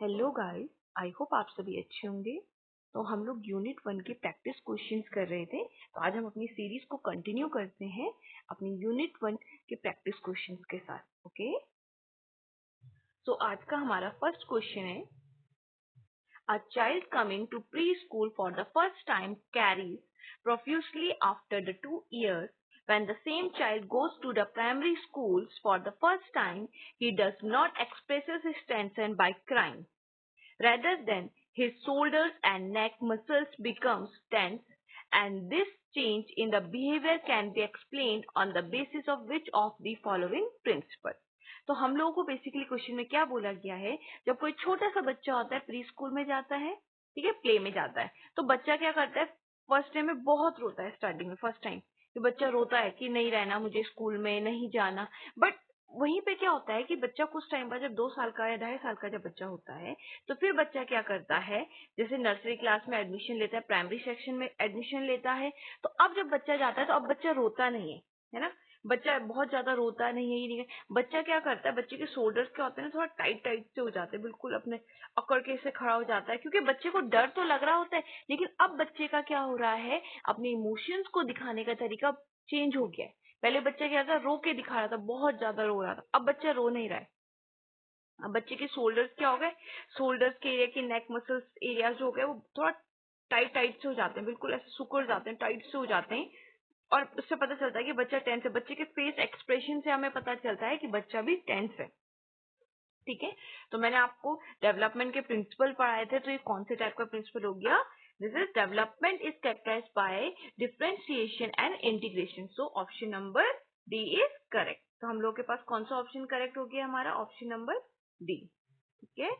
Hello guys, I hope आप सभी अच्छे होंगे। तो हम लोग यूनिट 1 के प्रैक्टिस क्वेश्चंस कर रहे थे। तो आज हम अपनी सीरीज को कंटिन्यू करते हैं अपनी यूनिट 1 के प्रैक्टिस क्वेश्चंस के साथ। ओके, सो आज का हमारा फर्स्ट क्वेश्चन है, a child coming to preschool for the first time carries profusely after the 2 years. When the same child goes to the primary schools for the first time, he does not express his tension by crying. Rather than his shoulders and neck muscles becomes tense, and this change in the behavior can be explained on the basis of which of the following principle. तो हम लोगों को basically question में क्या बोला गया है, जब कोई छोटा सा बच्चा होता है, प्री स्कूल में जाता है, ठीक है, प्ले में जाता है, तो बच्चा क्या करता है, फर्स्ट टाइम में बहुत रोता है। स्टार्टिंग में फर्स्ट टाइम कि बच्चा रोता है कि नहीं रहना मुझे स्कूल में, नहीं जाना। बट वहीं पे क्या होता है कि बच्चा कुछ टाइम बाद, जब 2 साल का या 2.5 साल का जब बच्चा होता है, तो फिर बच्चा क्या करता है, जैसे नर्सरी क्लास में एडमिशन लेता है, प्राइमरी सेक्शन में एडमिशन लेता है, तो अब जब बच्चा जाता है तो अब बच्चा रोता नहीं है ना। बच्चा बहुत ज्यादा रोता नहीं है, ये नहीं है। बच्चा क्या करता है, बच्चे के शोल्डर्स क्या होते हैं ना, थोड़ा टाइट टाइट से हो जाते हैं, बिल्कुल अपने अकड़ के से खड़ा हो जाता है, क्योंकि बच्चे को डर तो लग रहा होता है, लेकिन अब बच्चे का क्या हो रहा है, अपने इमोशंस को दिखाने का तरीका चेंज हो गया है। पहले बच्चा क्या था, रो के दिखा रहा था, बहुत ज्यादा रो रहा था, अब बच्चा रो नहीं रहा है। अब बच्चे के शोल्डर्स क्या हो गए, शोल्डर्स के एरिया के नेक मसल्स एरियाज जो हो गए, वो थोड़ा टाइट टाइट से हो जाते हैं, बिल्कुल ऐसे सुकुड़ जाते हैं, टाइट से हो जाते हैं। और उससे पता चलता है कि बच्चा टेंस है। बच्चे के फेस एक्सप्रेशन से हमें पता चलता है कि बच्चा भी टेंस है। ठीक है, तो मैंने आपको डेवलपमेंट के प्रिंसिपल पढ़ाए थे, तो ये कौन से टाइप का प्रिंसिपल हो गया, this is development is characterised by differentiation and integration. So option number D is correct. तो हम लोग के पास कौन सा ऑप्शन करेक्ट हो गया, हमारा ऑप्शन नंबर डी। ठीक है,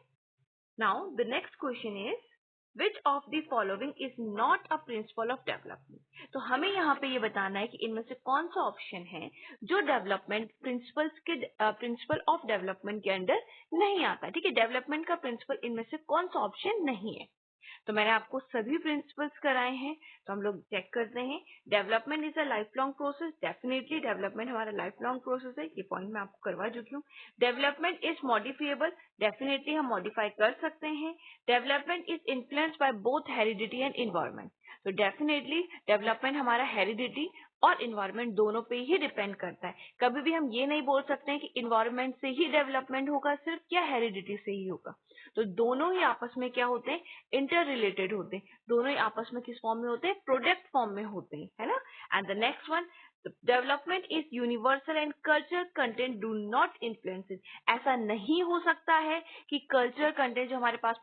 now the next question is which of the following is not a principle of development. तो हमें यहाँ पे ये बताना है कि इनमें से कौन सा ऑप्शन है जो डेवलपमेंट प्रिंसिपल ऑफ डेवलपमेंट के अंडर नहीं आता है। ठीक है, डेवलपमेंट का प्रिंसिपल इनमें से कौन सा ऑप्शन नहीं है। तो मैंने आपको सभी प्रिंसिपल्स कराए हैं, तो हम लोग चेक करते हैं। Development is a life long process, definitely development हमारा लाइफ लॉन्ग प्रोसेस है, ये पॉइंट मैं आपको करवा चुकी हूँ। डेवलपमेंट इज मॉडिफिएबल, डेफिनेटली हम मॉडिफाई कर सकते हैं। Development is influenced by both heredity and environment, तो डेफिनेटली डेवलपमेंट हमारा हेरिडिटी और इन्वायरमेंट दोनों पे ही डिपेंड करता है। कभी भी हम ये नहीं बोल सकते हैं कि इन्वायरमेंट से ही डेवलपमेंट होगा सिर्फ, या हेरिडिटी से ही होगा। तो दोनों ही आपस में क्या होते हैं, इंटर रिलेटेड होते हैं। दोनों ही आपस में किस फॉर्म में होते हैं, प्रोडक्ट फॉर्म में होते हैं, है ना। And the next one, development is universal and culture content do not influence it. ऐसा नहीं हो सकता है कि कल्चर कंटेंट जो हमारे पास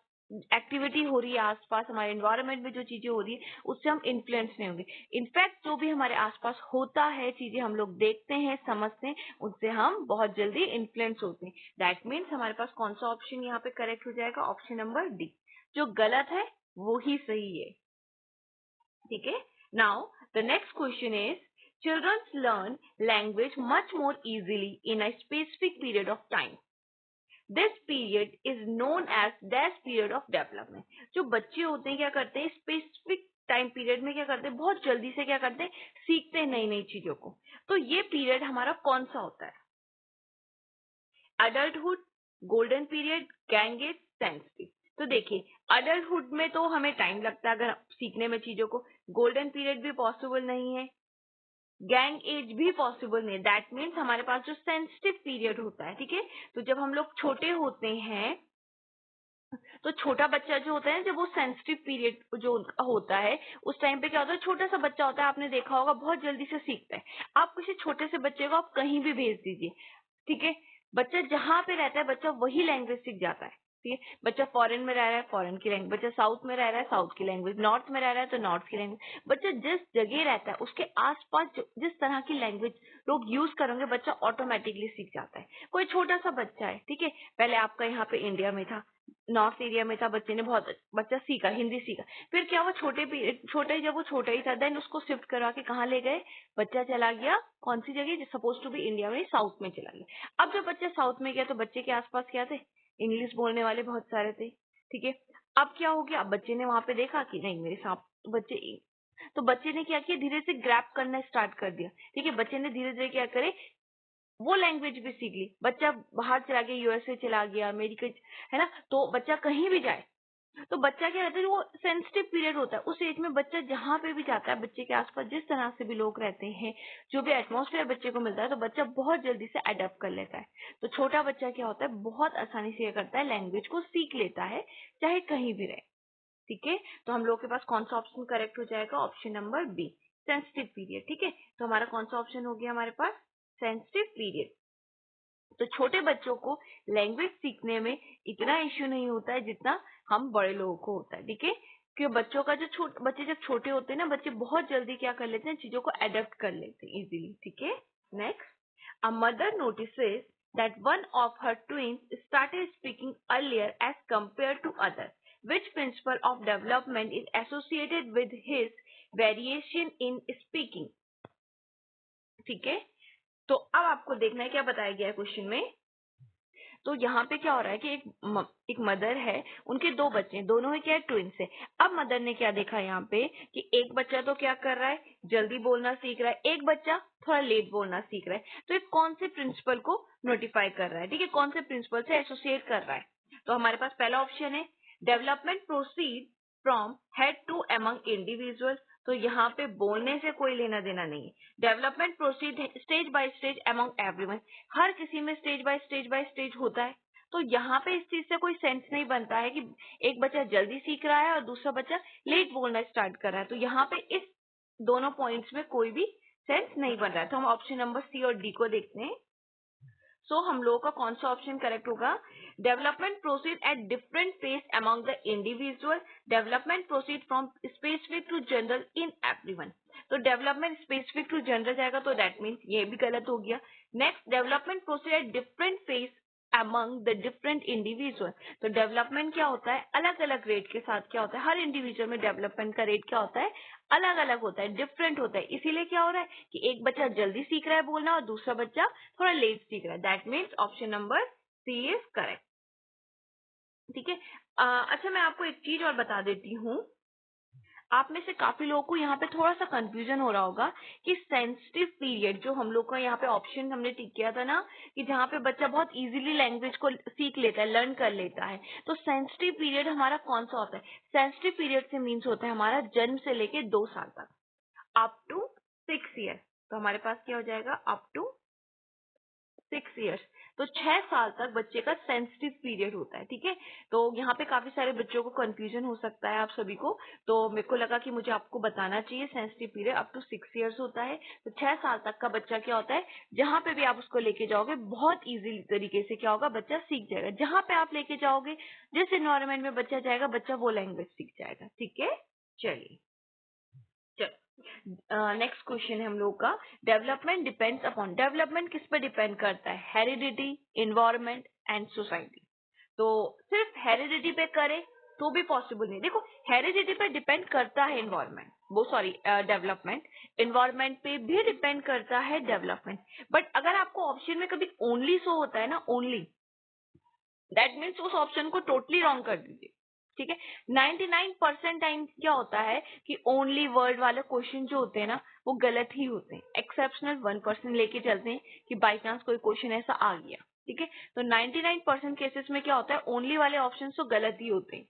एक्टिविटी हो रही है आसपास, हमारे एनवायरनमेंट में जो चीजें हो रही है, उससे हम इन्फ्लुएंस नहीं होंगे। इनफैक्ट जो भी हमारे आसपास होता है, चीजें हम लोग देखते हैं, समझते हैं, उससे हम बहुत जल्दी इन्फ्लुएंस होते हैं। दैट मीन्स हमारे पास कौन सा ऑप्शन यहाँ पे करेक्ट हो जाएगा, ऑप्शन नंबर डी। जो गलत है वो ही सही है। ठीक है, now the next question is childrens learn language much more easily in a specific period of time. This period is known as dash period of development. जो बच्चे होते हैं क्या करते हैं, स्पेसिफिक टाइम पीरियड में क्या करते हैं, बहुत जल्दी से क्या करते हैं, सीखते हैं नई नई चीजों को। तो ये पीरियड हमारा कौन सा होता है, adulthood, golden period, gang as, sensitive. तो देखिए, अडल्टहुड में तो हमें टाइम लगता है अगर सीखने में चीजों को, गोल्डन पीरियड भी पॉसिबल नहीं है, गैंग एज भी पॉसिबल नहीं। दैट मीन्स हमारे पास जो सेंसिटिव पीरियड होता है, ठीक है, तो जब हम लोग छोटे होते हैं, तो छोटा बच्चा जो होता है, जब वो सेंसिटिव पीरियड जो होता है, उस टाइम पे क्या होता है, छोटा सा बच्चा होता है, आपने देखा होगा, बहुत जल्दी से सीखता है। आप किसी छोटे से बच्चे को आप कहीं भी भेज दीजिए, ठीक है, बच्चा जहां पे रहता है, बच्चा वही लैंग्वेज सीख जाता है। ठीक है, बच्चा फॉरेन में रह रहा है, फॉरेन की लैंग्वेज, बच्चा साउथ में रह रहा है, साउथ की लैंग्वेज, नॉर्थ में रह रहा है तो नॉर्थ की लैंग्वेज। बच्चा जिस जगह रहता है उसके आसपास जिस तरह की लैंग्वेज लोग यूज करेंगे, बच्चा ऑटोमेटिकली सीख जाता है। कोई छोटा सा बच्चा है, ठीक है, पहले आपका यहाँ पे इंडिया में था, नॉर्थ एरिया में था, बच्चे ने बहुत बच्चा सीखा, हिंदी सीखा, फिर क्या हुआ, जब वो छोटा ही था, देन उसको शिफ्ट करवा के कहाँ ले गए, बच्चा चला गया कौन सी जगह, सपोज टू बी इंडिया में, साउथ में चला गया। अब जब बच्चा साउथ में गया तो बच्चे के आसपास क्या थे, इंग्लिश बोलने वाले बहुत सारे थे। ठीक है, अब क्या हो गया, अब बच्चे ने वहां पे देखा कि नहीं मेरे साथ बच्चे, तो बच्चे ने क्या किया, धीरे से ग्रैप करना स्टार्ट कर दिया। ठीक है, बच्चे ने धीरे धीरे क्या करे, वो लैंग्वेज भी सीख ली। बच्चा बाहर चला गया, यूएसए चला गया, अमेरिका, है ना, तो बच्चा कहीं भी जाए तो बच्चा क्या रहता है, वो सेंसिटिव पीरियड होता है उस एज में। बच्चा जहाँ पे भी जाता है, बच्चे के आसपास जिस तरह से भी लोग रहते हैं, जो भी एटमॉस्फेयर बच्चे को मिलता है, तो बच्चा बहुत जल्दी से अडेप्ट कर लेता है। तो छोटा बच्चा क्या होता है, बहुत आसानी से ये करता है, लैंग्वेज को सीख लेता है, चाहे कहीं भी रहे। ठीक है, तो हम लोग के पास कौन सा ऑप्शन करेक्ट हो जाएगा? Option number B, sensitive period. ठीक है, तो हमारा कौन सा ऑप्शन हो गया हमारे पास? Sensitive period. तो छोटे बच्चों को लैंग्वेज सीखने में इतना इश्यू नहीं होता है जितना हम बड़े लोगों को होता है। ठीक है, क्योंकि बच्चों का जो बच्चे जब छोटे होते हैं ना, बच्चे बहुत जल्दी क्या कर लेते हैं, चीजों को अडेप्ट कर लेते हैं इजीली। ठीक है, next, a mother notices that one of her twins started speaking earlier as compared to others. Which principle of development is associated with his variation in speaking? ठीक है, तो अब आपको देखना है क्या बताया गया है क्वेश्चन में। तो यहाँ पे क्या हो रहा है कि एक मदर है, उनके दो बच्चे हैं, दोनों ही क्या है, ट्विंस है। अब मदर ने क्या देखा यहाँ पे कि एक बच्चा तो क्या कर रहा है, जल्दी बोलना सीख रहा है, एक बच्चा थोड़ा लेट बोलना सीख रहा है। तो एक कौन से प्रिंसिपल को नोटिफाई कर रहा है, ठीक है, कौन से प्रिंसिपल से एसोसिएट कर रहा है। तो हमारे पास पहला ऑप्शन है, development proceed from head to among individual. तो यहाँ पे बोलने से कोई लेना देना नहीं है। Development proceed stage by stage among everyone, हर किसी में स्टेज बाय स्टेज होता है। तो यहाँ पे इस चीज से कोई सेंस नहीं बनता है कि एक बच्चा जल्दी सीख रहा है और दूसरा बच्चा लेट बोलना स्टार्ट कर रहा है। तो यहाँ पे इस दोनों पॉइंट्स में कोई भी सेंस नहीं बन रहा है। तो हम ऑप्शन नंबर सी और डी को देखते हैं। सो हम लोगों का कौन सा ऑप्शन करेक्ट होगा? Development proceed at different phase among the individual, development proceed from specific to general in everyone. तो डेवलपमेंट स्पेसिफिक टू जनरल जाएगा, तो दैट मीन्स ये भी गलत हो गया। Next, development proceed at different phase among the different individual. तो development क्या होता है, अलग अलग रेट के साथ क्या होता है, हर इंडिविजुअल में डेवलपमेंट का रेट क्या होता है, अलग अलग होता है, डिफरेंट होता है। इसीलिए क्या हो रहा है कि एक बच्चा जल्दी सीख रहा है बोलना और दूसरा बच्चा थोड़ा लेट सीख रहा है। That means option number C is correct. ठीक है, अच्छा मैं आपको एक चीज और बता देती हूँ। आप में से काफी लोगों को यहाँ पे थोड़ा सा कंफ्यूजन हो रहा होगा कि सेंसिटिव पीरियड जो हम लोग का यहाँ पे ऑप्शन हमने टिक किया था ना, कि जहाँ पे बच्चा बहुत इजीली लैंग्वेज को सीख लेता है, लर्न कर लेता है, तो सेंसिटिव पीरियड हमारा कौन सा होता है? सेंसिटिव पीरियड से मीन्स होता है हमारा जन्म से लेके 2 साल तक, अप टू 6 ईयर। तो हमारे पास क्या हो जाएगा? Up to 6 years. तो 6 साल तक बच्चे का सेंसिटिव पीरियड होता है। ठीक है, तो यहाँ पे काफी सारे बच्चों को कंफ्यूजन हो सकता है आप सभी को, तो मेरे को लगा कि मुझे आपको बताना चाहिए। Sensitive period up to 6 years होता है। तो 6 साल तक का बच्चा क्या होता है, जहां पे भी आप उसको लेके जाओगे बहुत इजी तरीके से क्या होगा, बच्चा सीख जाएगा। जहां पे आप लेके जाओगे, जिस इन्वायरमेंट में बच्चा जाएगा, बच्चा वो लैंग्वेज सीख जाएगा। ठीक है, चलिए नेक्स्ट क्वेश्चन है हम लोग का, डेवलपमेंट डिपेंड्स अपॉन। डेवलपमेंट किस पर डिपेंड करता है? Heredity, environment and society. तो सिर्फ हेरिडिटी पे करे तो भी पॉसिबल नहीं। देखो, हेरिडिटी पे डिपेंड करता है इन्वायरमेंट, वो सॉरी डेवलपमेंट, इन्वायरमेंट पे भी डिपेंड करता है डेवलपमेंट। बट अगर आपको ऑप्शन में कभी ओनली शो होता है ना, ओनली, दैट मीन्स उस ऑप्शन को टोटली रॉन्ग कर दीजिए। ठीक है, 99% टाइम क्या होता है कि ओनली वर्ड वाले क्वेश्चन जो होते हैं ना, वो गलत ही होते हैं। एक्सेप्शनल 1% लेके चलते हैं कि बाई चांस कोई क्वेश्चन ऐसा आ गया। ठीक है, तो 99% केसेस में क्या होता है, ओनली वाले ऑप्शन तो गलत ही होते हैं।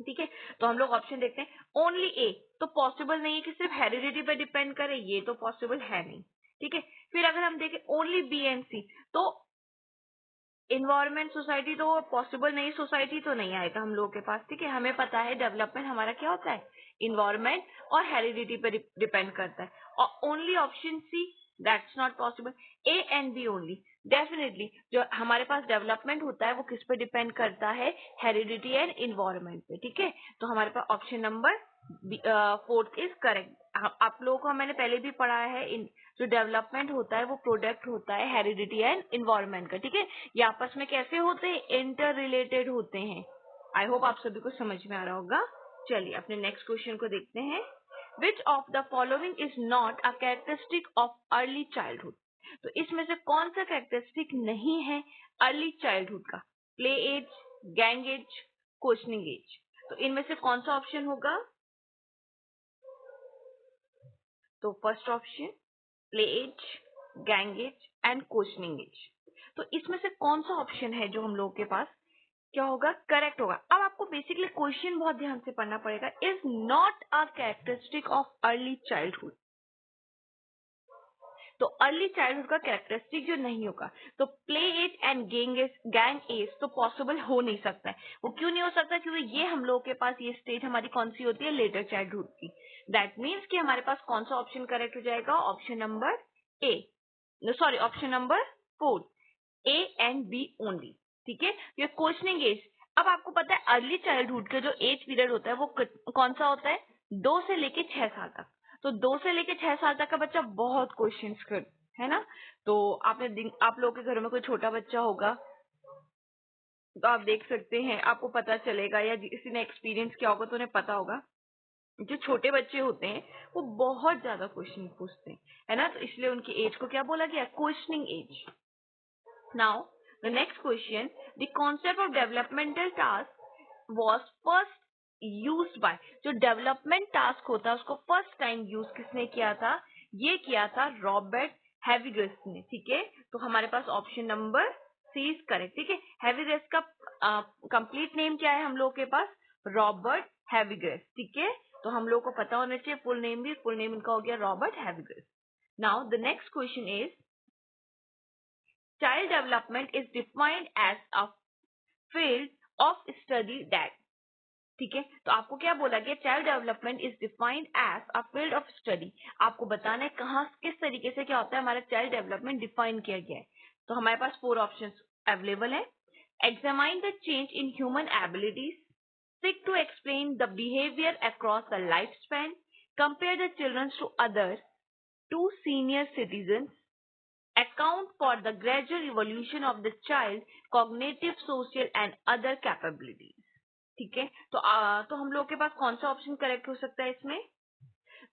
ठीक है, तो हम लोग ऑप्शन देखते हैं। ओनली ए तो पॉसिबल नहीं है कि सिर्फ हेरिडिटी पे डिपेंड करे, ये तो पॉसिबल है नहीं। ठीक है, फिर अगर हम देखें ओनली बी एंड सी, तो इन्वायरमेंट सोसाइटी तो पॉसिबल नहीं, सोसाइटी तो नहीं आएगा हम लोगों के पास। ठीक है, हमें पता है डेवलपमेंट हमारा क्या होता है, इन्वायरमेंट और हेरिडिटी पर डिपेंड करता है। और only option C, that's not possible. A and B only, definitely जो हमारे पास डेवलपमेंट होता है वो किस पे डिपेंड करता है, हेरिडिटी एंड इन्वायरमेंट पे। ठीक है, तो हमारे पास ऑप्शन नंबर 4 इज करेक्ट। आप लोगों को मैंने पहले भी पढ़ा है, जो डेवलपमेंट होता है वो प्रोडक्ट होता है हेरिडिटी एंड इन्वायरमेंट का। ठीक है, ये आपस में कैसे होते हैं, इंटर रिलेटेड होते हैं। आई होप आप सभी को समझ में आ रहा होगा। चलिए अपने नेक्स्ट क्वेश्चन को देखते हैं। Which of the following is not a characteristic of early childhood. तो इसमें से कौन सा कैरेक्टरिस्टिक नहीं है अर्ली चाइल्डहुड का? Play age, gang age, questioning age. तो इनमें से कौन सा ऑप्शन होगा? तो first option play age, gang age and questioning age. तो इसमें से कौन सा ऑप्शन है जो हम लोगों के पास क्या होगा, करेक्ट होगा। अब आपको बेसिकली क्वेश्चन बहुत ध्यान से पढ़ना पड़ेगा। Is not a characteristic of early childhood. तो अर्ली चाइल्डहुड का कैरेक्टरिस्टिक जो नहीं होगा, तो play age and gang age तो पॉसिबल हो नहीं सकता है। वो क्यों नहीं हो सकता, क्योंकि ये हम लोगों के पास ये स्टेज हमारी कौन सी होती है, लेटर चाइल्डहुड की। दैट मीन्स कि हमारे पास कौन सा ऑप्शन करेक्ट हो जाएगा, option number A, sorry option number 4, A and B only. ठीक है, ये क्वेश्चनिंग एज। अब आपको पता है अर्ली चाइल्डहुड का जो एज पीरियड होता है वो कौन सा होता है, 2 से लेके 6 साल तक। तो 2 से लेके 6 साल तक का बच्चा बहुत क्वेश्चंस कर, है ना। तो आप लोगों के घरों में कोई छोटा बच्चा होगा तो आप देख सकते हैं, आपको पता चलेगा, या किसी ने एक्सपीरियंस किया होगा तो उन्हें पता होगा, जो छोटे बच्चे होते हैं वो बहुत ज्यादा क्वेश्चन पूछते हैं, है ना। तो इसलिए उनकी एज को क्या बोला गया, questioning age. Now, the next question, the concept of developmental task was first used by, जो development task होता है उसको first time use किसने किया था, ये किया था रॉबर्ट हैविग्रेस ने। ठीक है, तो हमारे पास option number C is correct. ठीक है, हैविग्रेस का कंप्लीट नेम क्या है हम लोगों के पास, रॉबर्ट हैविग्रेस। ठीक है, तो हम लोग को पता होना चाहिए फुल नेम भी, फुल नेम इनका हो गया रॉबर्ट हैविग्रेस। Now the next question is, child development is defined as a field of study that, ठीक है, तो आपको क्या बोला गया, child development is defined as a field of study. आपको बताना है कहाँ किस तरीके से क्या होता है हमारा चाइल्ड डेवलपमेंट डिफाइन किया गया है। तो हमारे पास 4 ऑप्शंस अवेलेबल है। Examine the change in human abilities, seek to explain the behavior across the lifespan, compare the children to others, to senior citizens, account for the gradual evolution of the child cognitive, social and other capabilities। ठीक है, तो हम लोग के पास कौन सा option correct हो सकता है इसमें,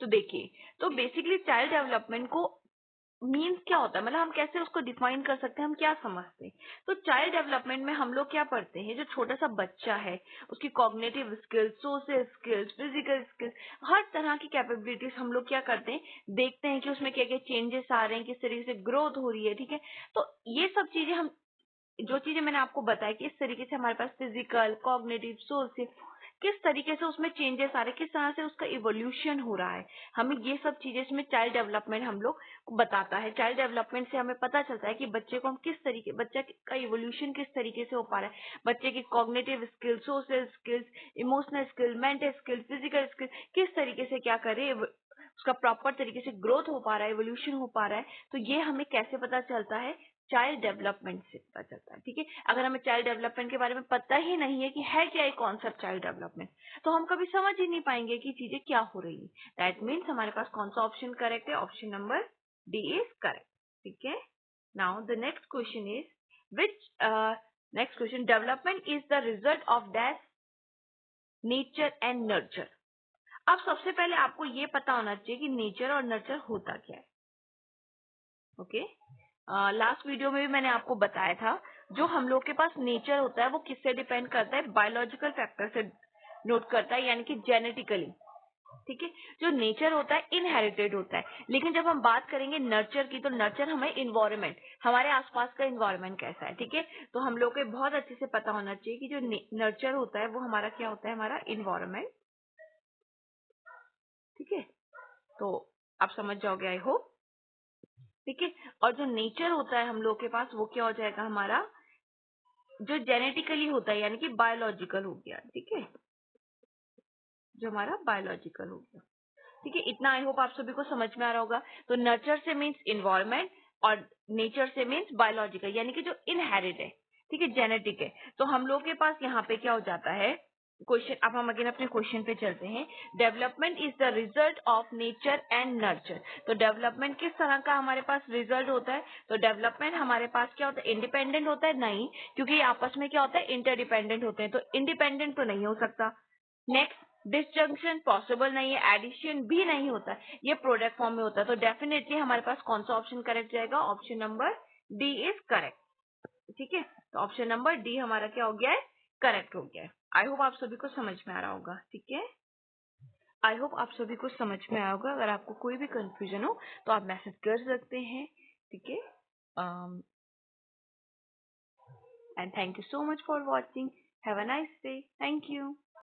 तो देखिए, तो बेसिकली चाइल्ड डेवलपमेंट को मीन्स क्या होता है, मतलब हम कैसे उसको डिफाइन कर सकते हैं, हम क्या समझते हैं। तो चाइल्ड डेवलपमेंट में हम लोग क्या पढ़ते हैं, जो छोटा सा बच्चा है उसकी cognitive skills, social skills, physical skills, हर तरह की कैपेबिलिटीज हम लोग क्या करते हैं, देखते हैं कि उसमें क्या क्या चेंजेस आ रहे हैं, किस तरीके से ग्रोथ हो रही है। ठीक है, तो ये सब चीजें हम, जो चीजें मैंने आपको बताया कि इस तरीके से हमारे पास फिजिकल, कॉग्निटिव, सोशल, किस तरीके से उसमें चेंजेस आ रहे हैं, किस तरह से उसका इवोल्यूशन हो रहा है, हमें ये सब चीजें इसमें चाइल्ड डेवलपमेंट हम लोग को बताता है। चाइल्ड डेवलपमेंट से हमें पता चलता है कि बच्चे को हम किस तरीके, बच्चे का इवोल्यूशन किस तरीके से हो पा रहा है, बच्चे की cognitive skills, social skills, emotional skill, mental skill, physical skill किस तरीके से क्या करे, उसका प्रॉपर तरीके से ग्रोथ हो पा रहा है, इवोल्यूशन हो पा रहा है। तो ये हमें कैसे पता चलता है, चाइल्ड डेवलपमेंट से पता चलता है। ठीक है, अगर हमें चाइल्ड डेवलपमेंट के बारे में पता ही नहीं है कि है क्या ये कॉन्सेप्ट चाइल्ड डेवलपमेंट, तो हम कभी समझ ही नहीं पाएंगे कि चीजें क्या हो रही है। दैट मीन्स हमारे पास कौन सा ऑप्शन करेक्ट है, option number D is correct. ठीक है, now the next question is, which next question, development is the result of dash nature and nurture. अब सबसे पहले आपको ये पता होना चाहिए कि नेचर और नर्चर होता क्या है। ओके, लास्ट वीडियो में भी मैंने आपको बताया था, जो हम लोग के पास नेचर होता है वो किससे डिपेंड करता है, बायोलॉजिकल फैक्टर से नोट करता है, यानी कि जेनेटिकली। ठीक है, जो नेचर होता है इनहेरिटेड होता है। लेकिन जब हम बात करेंगे नर्चर की, तो नर्चर हमें इन्वायरमेंट, हमारे आसपास का इन्वायरमेंट कैसा है। ठीक है, तो हम लोग को बहुत अच्छे से पता होना चाहिए कि जो नर्चर होता है वो हमारा क्या होता है, हमारा इन्वायरमेंट। ठीक है, तो आप समझ जाओगे आई होप। ठीक है, और जो नेचर होता है हम लोग के पास वो क्या हो जाएगा, हमारा जो जेनेटिकली होता है, यानी कि बायोलॉजिकल हो गया। ठीक है, जो हमारा बायोलॉजिकल हो गया। ठीक है, इतना आई होप आप सभी को समझ में आ रहा होगा। तो नर्चर से मीन्स इन्वायरमेंट और नेचर से मीन्स बायोलॉजिकल, यानी कि जो इनहेरिट है। ठीक है, जेनेटिक है। तो हम लोग के पास यहाँ पे क्या हो जाता है क्वेश्चन। अब हम अगेन अपने क्वेश्चन पे चलते हैं। Development is the result of nature and nurture. तो डेवलपमेंट किस तरह का हमारे पास रिजल्ट होता है, तो डेवलपमेंट हमारे पास क्या होता है, इंडिपेंडेंट होता है, नहीं, क्योंकि ये आपस में क्या होता है, इंटरडिपेंडेंट होते हैं, तो इंडिपेंडेंट तो नहीं हो सकता। नेक्स्ट, डिसजंक्शन पॉसिबल नहीं है, एडिशन भी नहीं होता है, ये प्रोडक्ट फॉर्म में होता है। तो डेफिनेटली हमारे पास कौन सा ऑप्शन करेक्ट जाएगा, option number D is correct. ठीक है, तो ऑप्शन नंबर डी हमारा क्या हो गया है, करेक्ट हो गया है। आई होप आप सभी को समझ में आ रहा होगा। ठीक है, आई होप आप सभी को समझ में आया होगा। अगर आपको कोई भी कंफ्यूजन हो तो आप मैसेज कर सकते हैं। ठीक है। And thank you so much for watching. Have a nice day. Thank you.